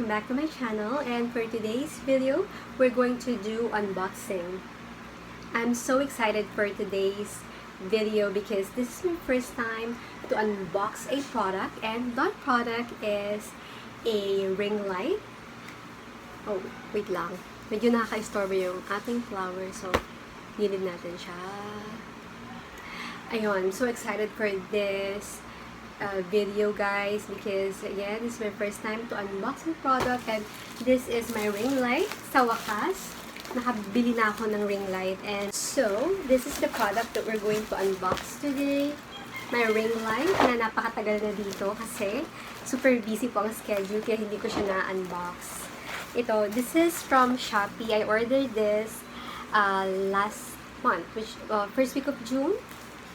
welcome back to my channel, and for today's video, we're going to do unboxing. I'm so excited for today's video because this is my first time to unbox a product, and that product is a ring light. Oh, wait lang. Medyo nakaka-istorbo yung ating flower, so nilid natin siya. Ayun, I'm so excited for this video, guys, because yeah, this is my first time to unbox the product, and this is my ring light. Sa wakas, nakabili na ako ng ring light, and so this is the product that we're going to unbox today. My ring light na napakatagal na dito kasi super busy po ang schedule kaya hindi ko siya na-unbox. Ito, this is from Shopee. I ordered this last month, which first week of June,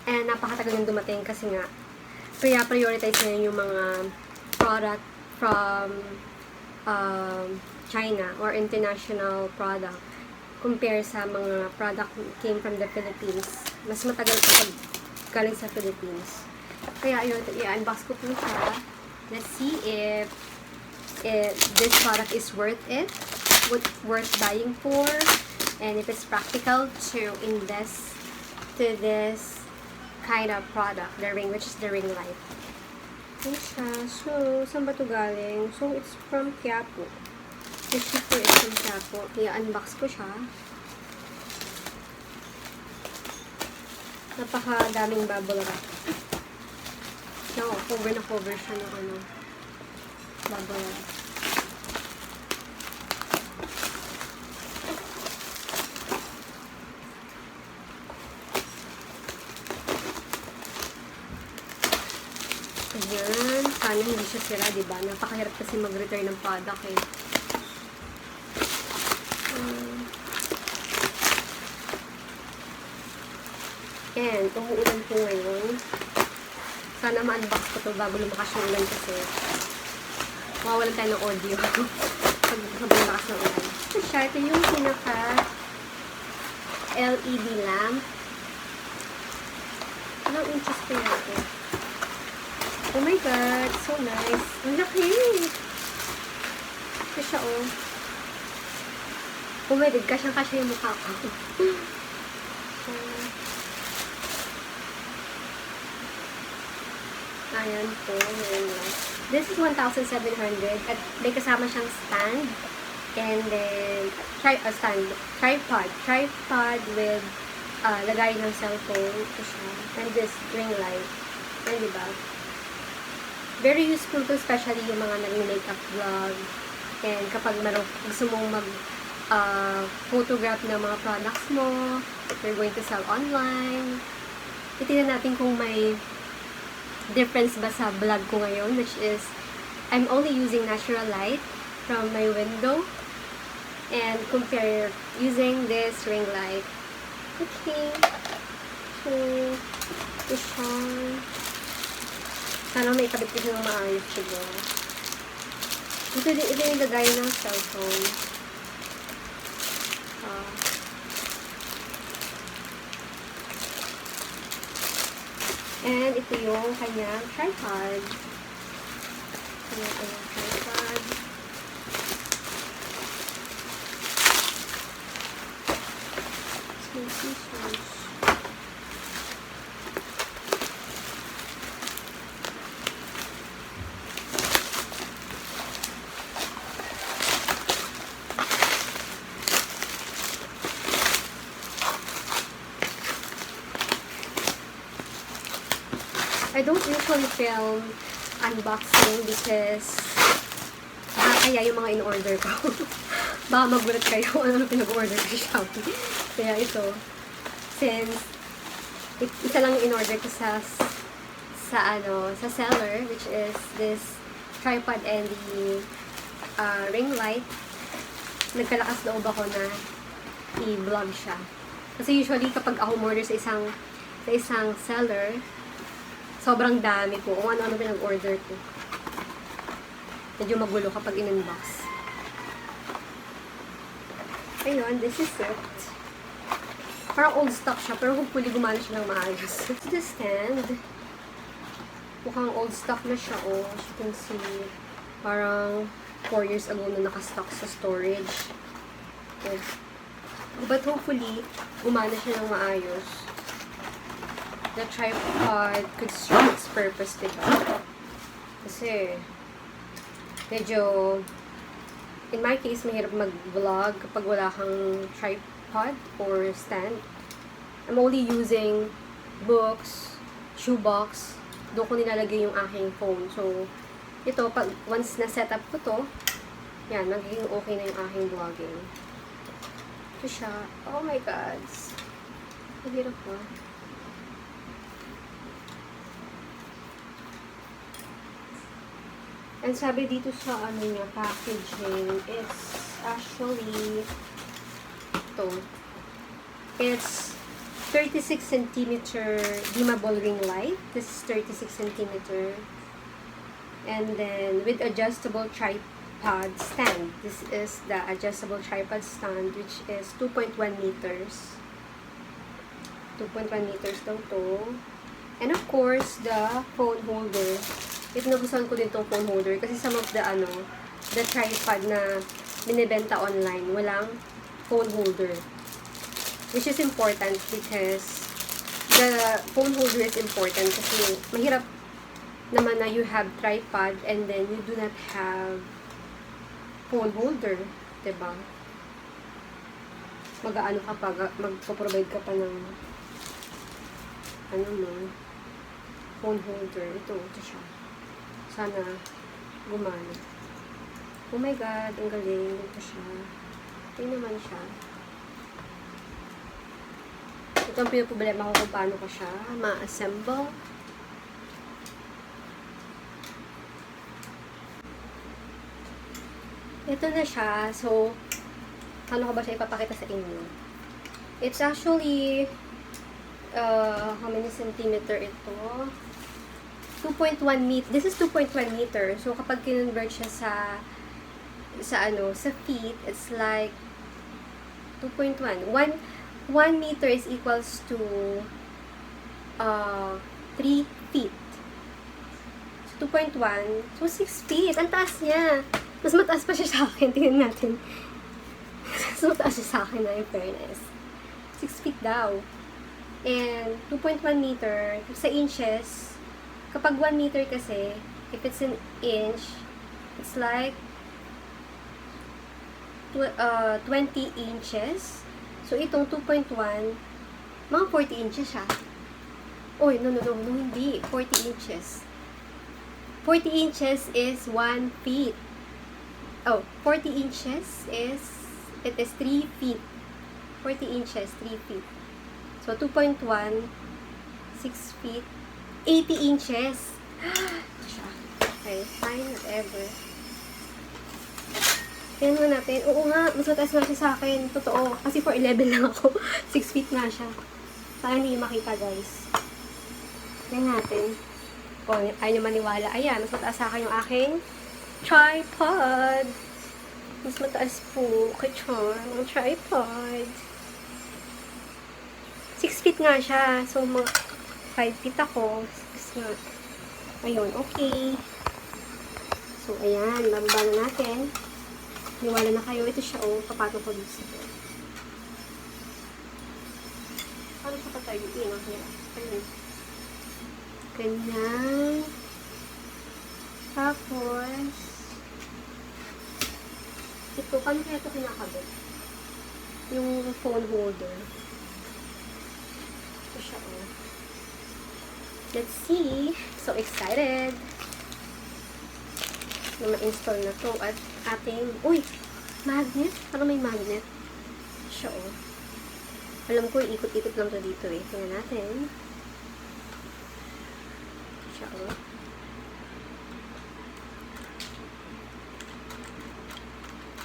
and napakatagal yung dumating kasi nga kaya prioritize na yung mga product from China or international product compare sa mga product came from the Philippines. Mas matagal pa galing sa Philippines. Kaya yun, i-unbox ko po siya. Let's see if this product is worth it, worth buying for, and if it's practical to invest to this kind of product, the ring, which is the ring light. Ayan siya. So, saan ba ito galing? So, it's from Quiapo. The shipper is from Quiapo. I-unbox ko siya. Napaka-daming bubble wrap. No, cover na cover siya ng ano, bubble wrap. Ayan. Sana hindi siya sira, diba? Napakahirap kasi mag-return ng product eh. And, umuulan po ngayon. Sana ma-unbox ko to bago lumakas yung ulan kasi mawawalan tayo ng audio pag lumakas ng ulan. So, siya, ito yung pinaka LED lamp. Anong inches ko natin? Oh my God, so nice. Ang laki. Ito siya, oh. Oh my God, kasyang-kasya yung mukha ko. Ayan po. This is 1,700 at may kasama siyang stand and then tripod with lagay ng cellphone. Ito siya. And this ring light. Ayan, diba? Very useful to, especially yung mga nag-makeup vlog, and kapag gusto mong photograph ng mga products mo, if you're going to sell online. Titignan natin kung may difference ba sa vlog ko ngayon, which is I'm only using natural light from my window and compare using this ring light. Okay, so ito siya. Sana may ikabit ko ng maayos siguro. Ito yung lagay ng cellphone. And ito yung kanyang tripod. Ito yung tripod. Small scissors. I don't usually film unboxing because kaya yung mga in-order ko. Baka magulat kayo ano pinag-order ko sa Shopee. Kaya ito, since isa lang in-order ko sa seller, which is this tripod and the ring light, nagkalakas loob ako na i-vlog siya. Kasi usually kapag ako order sa isang seller, sobrang dami po. Kung ano-ano pinag-order ko. Medyo magulo kapag in-unbox. Ayun, this is it. Parang old stock siya, pero hopefully gumana siya ng maayos. It's the stand. Mukhang old stock na siya, oh. As you can see. Parang 4 years ago na nakastock sa storage. Okay. But hopefully, umana siya ng maayos. The tripod could serve its purpose, diba? Kasi, medyo, in my case, mahirap mag-vlog kapag wala kang tripod or stand. I'm only using books, shoebox, doon ko nilalagay yung aking phone. So, ito, pag once na-set up ko to, yan, magiging okay na yung aking vlogging. Ito siya. Oh my God. Mahirap ba? And sabi dito sa ano niya, packaging, it's actually ito. It's 36 cm dimmable ring light. This is 36 cm. And then with adjustable tripod stand. This is the adjustable tripod stand, which is 2.1 meters. 2.1 meters daw to. And of course, the phone holder. Ito nagustuhan ko din tong phone holder kasi some of the the tripod na binibenta online, walang phone holder. Which is important because the phone holder is important kasi mahirap naman na you have tripod and then you do not have phone holder, diba? Mag-aano ka pa, magpo-provide ka pa ng phone holder. Ito siya. Sana gumana. Oh my God, ang galing. Ito siya. Ito naman siya. Ito ang pinaproblema ko kung paano ko siya ma-assemble. Ito na siya. So, paano ko ba siya ipapakita sa inyo? It's actually, how many centimeter ito? 2.1 meter. This is 2.1 meter. So, kapag kinonvert siya sa feet, it's like 2.1. 1 meter is equals to 3 feet. So, 2.1. So, 6 feet. Ang taas niya. Mas mataas pa siya sa akin. Tingnan natin. Mas mataas siya sa akin na, in fairness. 6 feet daw. And 2.1 meter, sa inches, kapag 1 meter kasi, if it's an inch, it's like 20 inches. So, itong 2.1, mga 40 inches siya. Oy, no, hindi. 40 inches. 40 inches is 1 feet. Oh, 40 inches is, it is 3 feet. 40 inches, 3 feet. So, 2.1, 6 feet, 80 inches. Okay, fine, whatever. Tingnan mo natin. Oo nga, mas mataas nga siya sa akin. Totoo. Kasi 4'11 lang ako. 6 feet nga siya. Parang hindi makita, guys. Tingnan natin. Kung ayaw nyo maniwala. Ayan, mas mataas sa akin yung aking tripod. Mas mataas po kay Char ang tripod. 6 feet nga siya. So, mga 5 feet ako. 6 nga. Ayun, okay. So, ayan. Bababa na natin. Niwala na kayo. Ito siya, oh. Kapatong ko dito sa bed. Paano siya patayuin? Ang hirap. Ayun. Ganyan. Tapos, ito, paano kaya ito kinakabit? Yung phone holder. Ito siya, oh. Let's see. So excited na ma-install na to at ating, uy, magnet. Parang may magnet. Siya, oh. Alam ko, ikot-ikot lang to dito, eh. Tingnan natin. Siya, oh.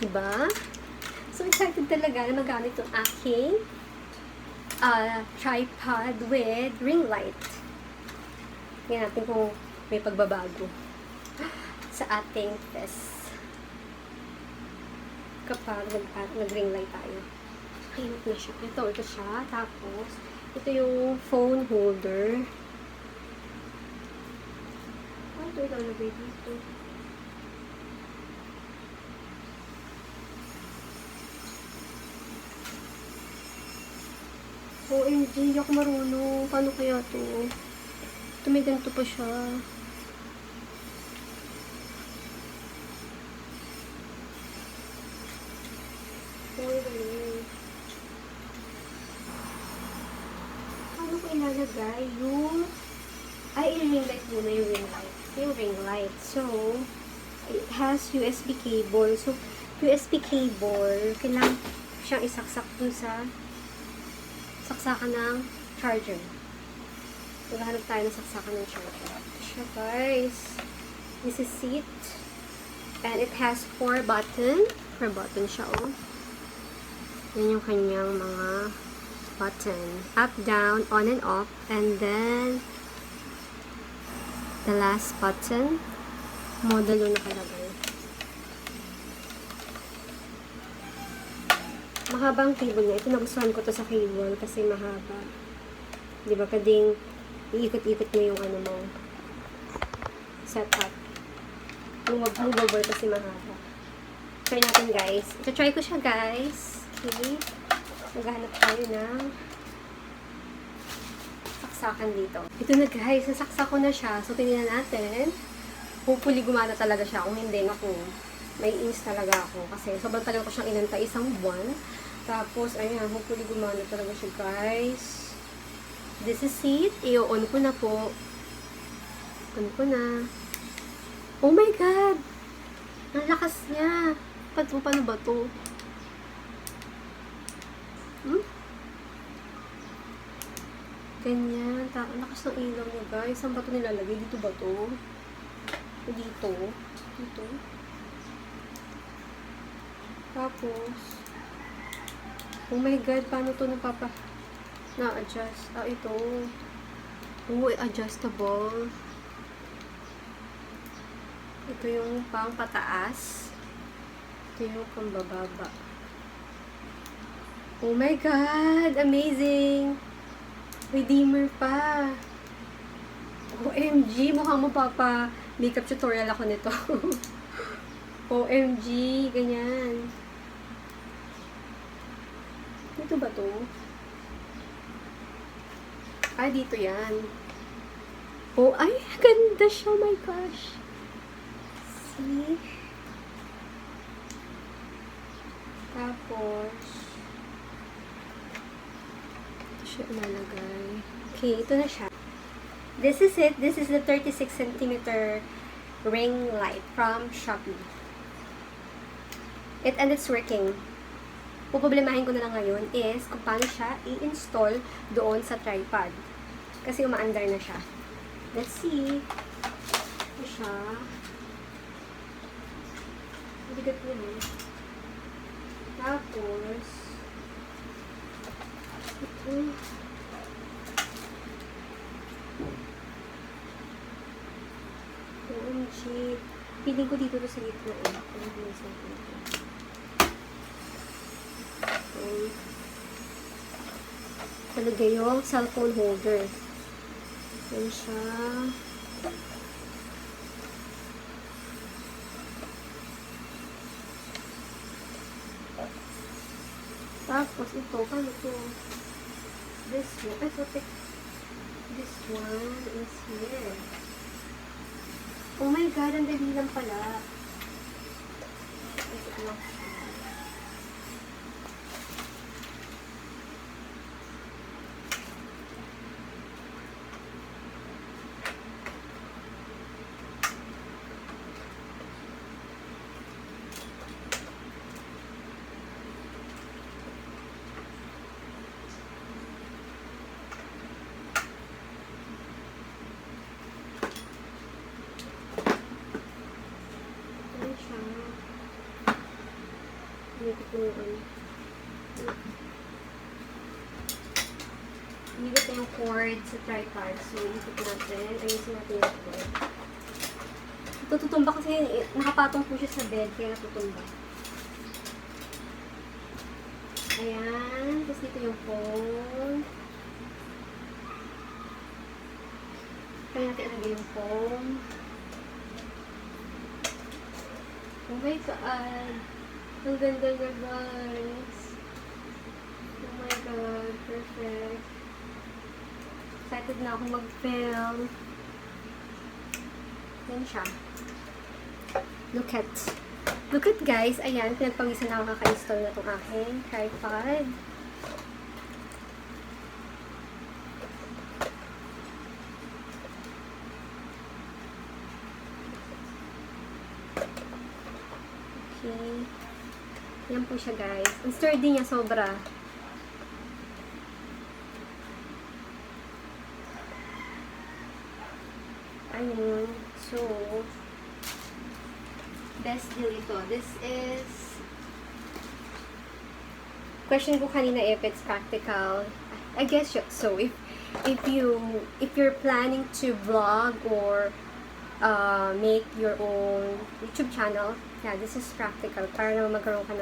Diba? So excited talaga na magamit yung aking tripod with ring light. Tingnan natin kung may pagbabago sa ating test kapag nag-ring light tayo. Ayun na siya. Ito siya. Tapos, ito yung phone holder. Ito ilalagay dito. OMG, hindi ako marunong. Paano kaya to? Ito may ganito pa siya. Paano ko ilalagay yung... Ay, i-ring light muna yung ring light. Yung ring light. So, it has USB cable. So, USB cable, kailangan siyang isaksak dun sa saksakan ng charger. Maghanap tayo ng saksakan ng charger. Ito siya, guys. This is it. And it has 4 button. 4 button siya, oh. Yan yung kanyang mga button. Up, down, on and off. And then, the last button, model yung nakalagay. Mahabang cable niya. Ito nagustuhan ko to sa cable kasi mahaba. Di ba? Kading iikot-ikot mo yung ano mo setup. Movable kasi mahaba. Try natin, guys. Ito try ko siya, guys. Okay. Maghanap tayo ng saksakan dito. Ito na, guys. Nasaksak ko na siya. So, tingnan natin. Hopefully, gumana talaga siya. Kung hindi, naku, may ins talaga ako. Kasi sobrang tagal ko siyang inantay, isang buwan. Tapos, ayan, hopefully, gumana talaga siya, guys. This is it. I-on ko na po. On ko na. Oh my God! Ang lakas niya. Paano ba to? Ganyan. Ang lakas ng ilaw niya, guys. Saan ba ito nilalagay? Dito ba to? Dito. Dito. Tapos, oh my God, paano to na-adjust? Ah, ito. Oh, adjustable. Ito yung pang pataas. Ito yung pang bababa. Oh my God! Amazing! Redeemer pa. OMG! Mukhang makeup tutorial ako nito. OMG! Ganyan. Dito ba to? Ah, dito yan. Oh, ay! Ganda siya! Oh my gosh! See? Tapos, ito siya ilalagay. Okay, ito na siya. This is it. This is the 36cm ring light from Shopee. And it's working. Puproblemahin ko na lang ngayon is kung paano siya i-install doon sa tripod. Kasi umaandar na siya. Let's see. Ito siya. Bigat niya, eh. Tapos, ito. OMG. Piling ko dito sa gitna, eh. Okay. Talaga yung cellphone holder. Yan siya. Tapos, ito, paano ito? This one, this one is here. Oh my God, ang dali lang pala. Ito lang. Ikot na yung cord sa tripod. So, ikot natin. Ayusin natin yung cord. Ito tutumba kasi nakapatong po siya sa bed. Kaya natutumba. Ayan. Tapos dito yung phone. Kaya natin ilagay yung phone. Oh my God. Ang ganda niya, guys. Oh my God. God. Perfect. Excited na ako mag-film. Yan siya. Look at guys. Ayan, pinagpawisan na ako kaka-install na itong aking tripod. Okay. Yan po siya guys. Ang sturdy niya sobra. Ayun. So, best deal ito. This is question ko kanina if it's practical. I guess so. If you're planning to vlog or make your own YouTube channel, yeah, this is practical para naman magkaroon ka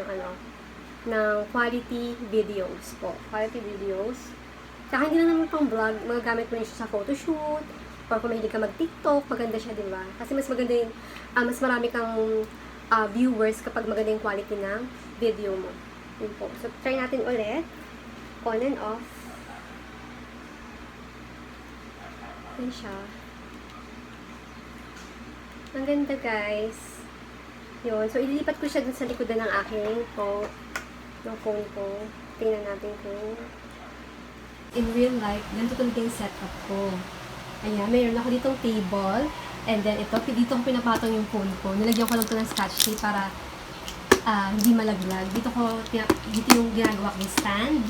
ng quality videos po. Quality videos. Saka hindi na naman pang vlog, magagamit mo rin siya sa photoshoot, or kung mahilig ka mag-TikTok, maganda siya, diba? Kasi mas maganda yung, mas marami kang viewers kapag maganda yung quality ng video mo. Yun po. So, try natin ulit. On and off. Yan siya. Ang ganda, guys. Yun. So, ililipat ko siya dun sa likodan ng aking phone. Ng phone ko. Tingnan natin kung in real life, ganito talaga yung setup ko. Ayan, mayroon ako ditong table. And then, dito ko pinapatong yung phone ko. Nilagyan ko lang ito ng scotch tape para hindi malaglag. Dito yung ginagawa kong stand.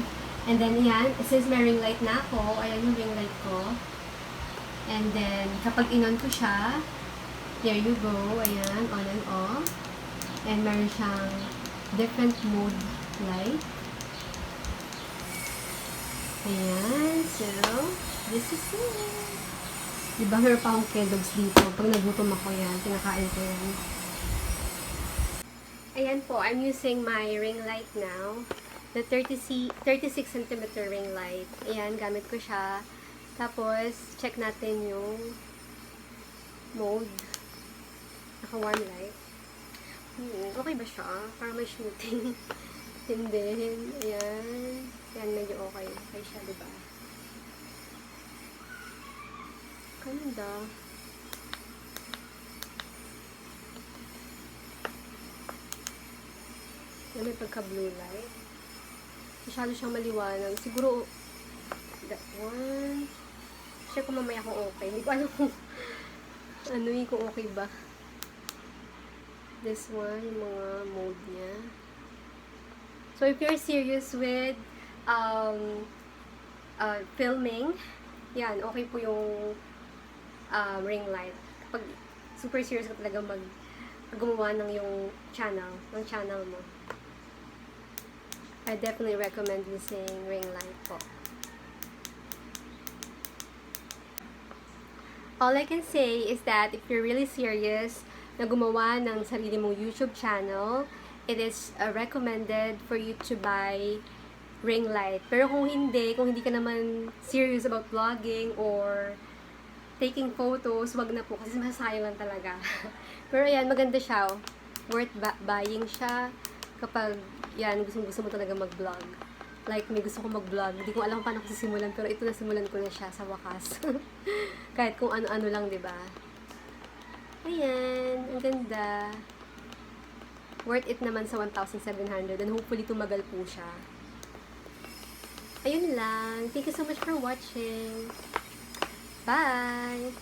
And then, yan, since may ring light na ako, ayan yung ring light ko. And then, kapag in-on ko siya, there you go. Ayan, on and off. And meron siyang different mode light. Ayan, so, this is it. Diba, meron pa akong dogs dito. Pag nagutom ako yan, kinakain ko yan. Ayan po, I'm using my ring light now. The 36 cm ring light. Ayan, gamit ko siya. Tapos, check natin yung mode. Naka-warm light. Okay ba siya? Para may shooting. Hindi. Ayan. Ayan, medyo okay. Okay siya, diba? Ganda. Yan, may pagka-blue light. Masyado siyang maliwanag. Siguro, that one. Share ko mamaya kung okay. Hindi ko alam kung kung okay ba. This one, yung mga mode niya. So, if you're serious with filming, yan, okay po yung ring light. Kapag super serious ka talaga gumawa ng yung channel mo. I definitely recommend using ring light po. All I can say is that if you're really serious na gumawa ng sarili mong YouTube channel, it is recommended for you to buy ring light. Pero kung hindi ka naman serious about vlogging or taking photos, wag na po kasi masasayang lang talaga. Pero ayan, maganda siya. Worth buying siya kapag yan, gusto mo talaga mag-vlog. Like, may gusto ko mag-vlog. Hindi ko alam paano ko sisimulan, pero ito nasimulan ko na siya sa wakas. Kahit kung ano-ano lang, diba? Ayan, ang ganda. Worth it naman sa 1,700 and hopefully tumagal po siya. Ayun lang. Thank you so much for watching. Bye!